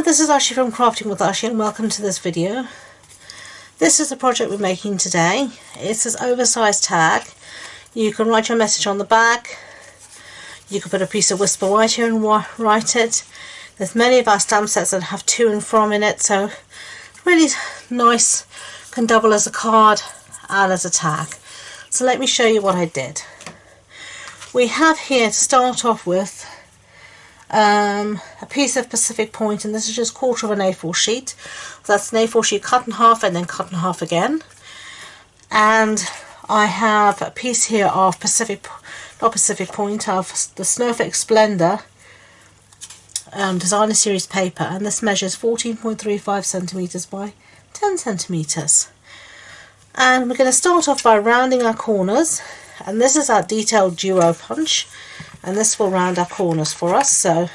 Hello, this is Ashi from Crafting with Ashi and welcome to this video. This is the project we're making today. It's this oversized tag. You can write your message on the back. You can put a piece of whisper white here and write it. There's many of our stamp sets that have to and from in it, so really nice, can double as a card and as a tag. So let me show you what I did. We have here to start off with a piece of Pacific Point, and this is just 1/4 of an A4 sheet. So that's an A4 sheet cut in half and then cut in half again. And I have a piece here of of the Snowflake Splendour Designer Series paper, and this measures 14.35 centimeters by 10 centimeters. And we're going to start off by rounding our corners, and this is our detailed duo punch, and this will round our corners for us. So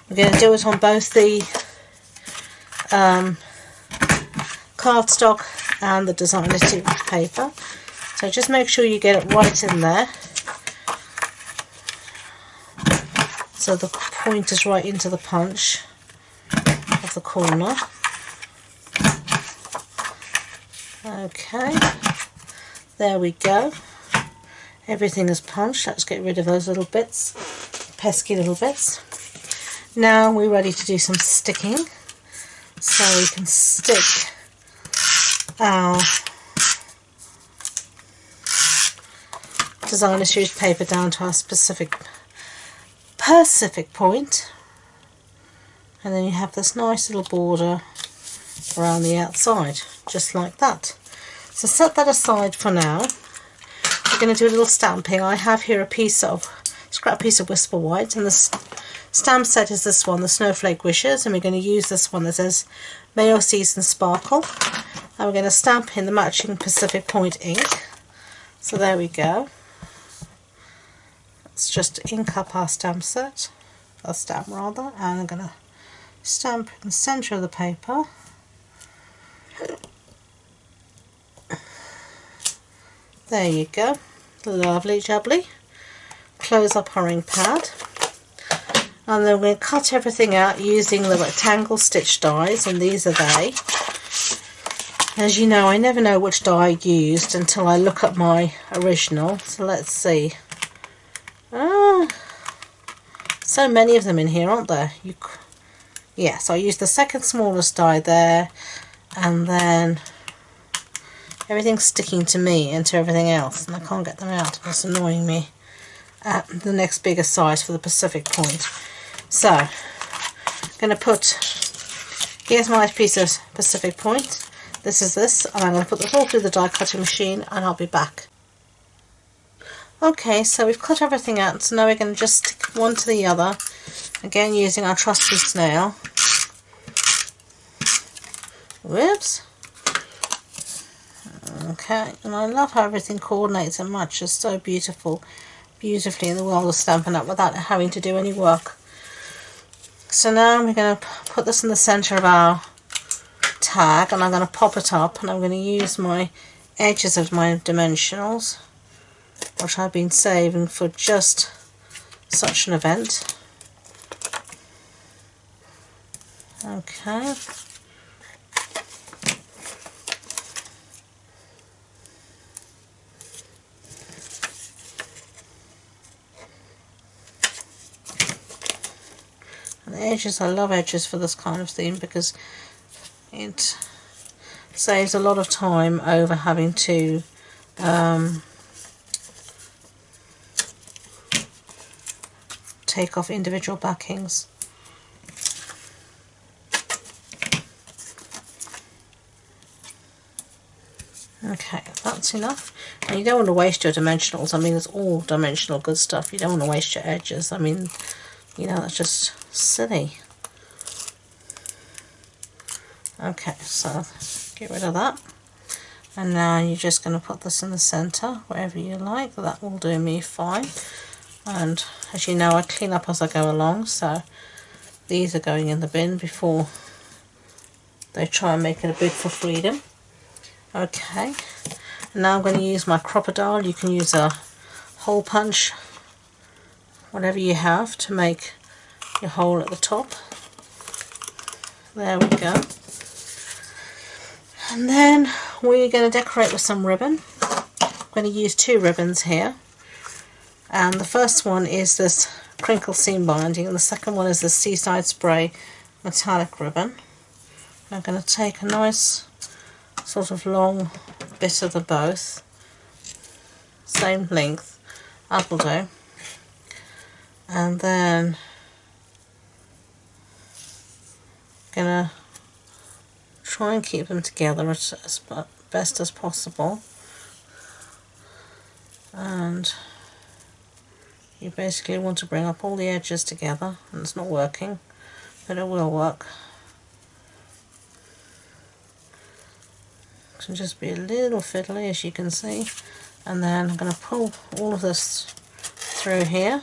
we're going to do it on both the cardstock and the Designer Series paper. So just make sure you get it right in there, so the point is right into the punch of the corner. Okay, there we go. Everything is punched. Let's get rid of those little bits, pesky little bits. Now we're ready to do some sticking. So we can stick our Designer Series paper down to our specific point, and then you have this nice little border around the outside, just like that. So set that aside for now. We're going to do a little stamping. I have here a scrap piece of whisper white, and the stamp set is this one, the Snowflake Wishes, and we're going to use this one that says Mayo Season Sparkle, and we're going to stamp in the matching Pacific Point ink. So there we go. Let's just ink up our stamp rather, and I'm going to stamp in the centre of the paper. There you go, lovely jubbly. Close up our ink pad, and then we're going to cut everything out using the rectangle stitch dies, and these are they. As you know, I never know which die I used until I look at my original. So let's see. So many of them in here, aren't there? Yes, I used the second smallest die there, and then everything's sticking to me into everything else, and I can't get them out. It's annoying me. At the next bigger size for the Pacific Point. So I'm going to here's my piece of Pacific Point. This is this, and I'm going to put this all through the die cutting machine, and I'll be back. Okay, so we've cut everything out, so now we're going to just stick one to the other, again using our trusty snail. Whoops. Okay, and I love how everything coordinates and matches so beautifully in the world of Stampin' Up without having to do any work. So now we're going to put this in the centre of our tag, and I'm going to pop it up, and I'm going to use my edges of my dimensionals, which I've been saving for just such an event. Okay. And the edges, I love edges for this kind of theme because it saves a lot of time over having to take off individual backings. Okay, that's enough. And you don't want to waste your dimensionals. I mean, it's all dimensional good stuff. You don't want to waste your edges. I mean, you know, that's just silly. Okay, so get rid of that. And now you're just going to put this in the centre, wherever you like. That will do me fine. And as you know, I clean up as I go along, so these are going in the bin before they try and make it a bid for freedom. Okay, and now I'm going to use my crocodile. You can use a hole punch, whatever you have, to make your hole at the top. There we go. And then we're going to decorate with some ribbon. I'm going to use 2 ribbons here. And the first one is this crinkle seam binding, and the second one is the Seaside Spray metallic ribbon. I'm going to take a nice sort of long bit of the both, same length, that'll do, and then I'm going to try and keep them together as best as possible. And you basically want to bring up all the edges together, and it's not working, but it will work. It can just be a little fiddly, as you can see. And then I'm going to pull all of this through here,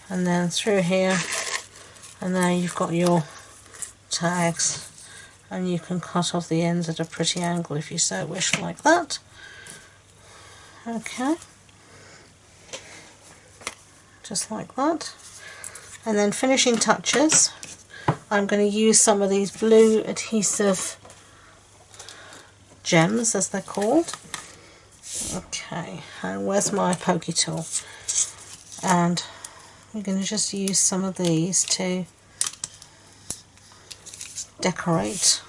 and then through here, and now you've got your tags, and you can cut off the ends at a pretty angle if you so wish, like that. Okay, just like that. And then finishing touches, I'm going to use some of these blue adhesive gems, as they're called. Okay, and where's my pokey tool? And we're going to just use some of these to decorate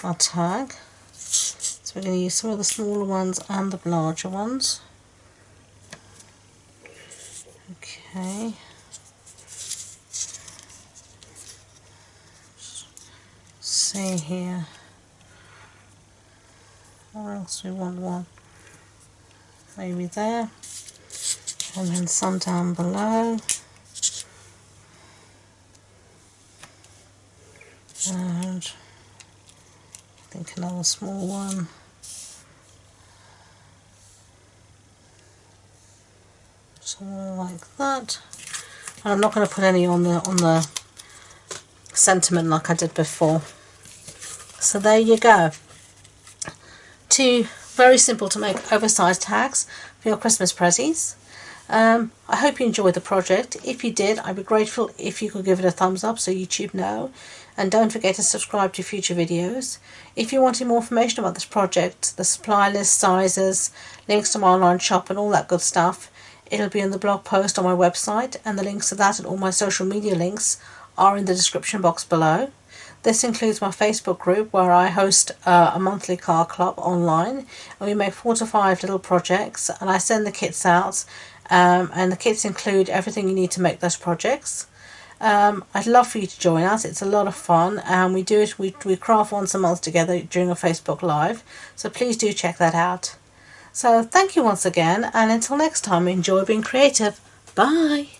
our tag. So we're going to use some of the smaller ones and the larger ones. Okay. See here. Or else we want one maybe there, and then some down below, and I think another small one, somewhere like that. And I'm not going to put any on the sentiment like I did before. So there you go. 2 very simple to make oversized tags for your Christmas prezzies. I hope you enjoyed the project. If you did, I'd be grateful if you could give it a thumbs up so YouTube know. And don't forget to subscribe to future videos. If you wanted more information about this project, the supply list, sizes, links to my online shop and all that good stuff, it'll be in the blog post on my website, and the links to that and all my social media links are in the description box below. This includes my Facebook group, where I host a monthly card club online, and we make 4 to 5 little projects, and I send the kits out, and the kits include everything you need to make those projects. I'd love for you to join us. It's a lot of fun, and we craft once a month together during a Facebook Live, so please do check that out. So thank you once again, and until next time, enjoy being creative. Bye!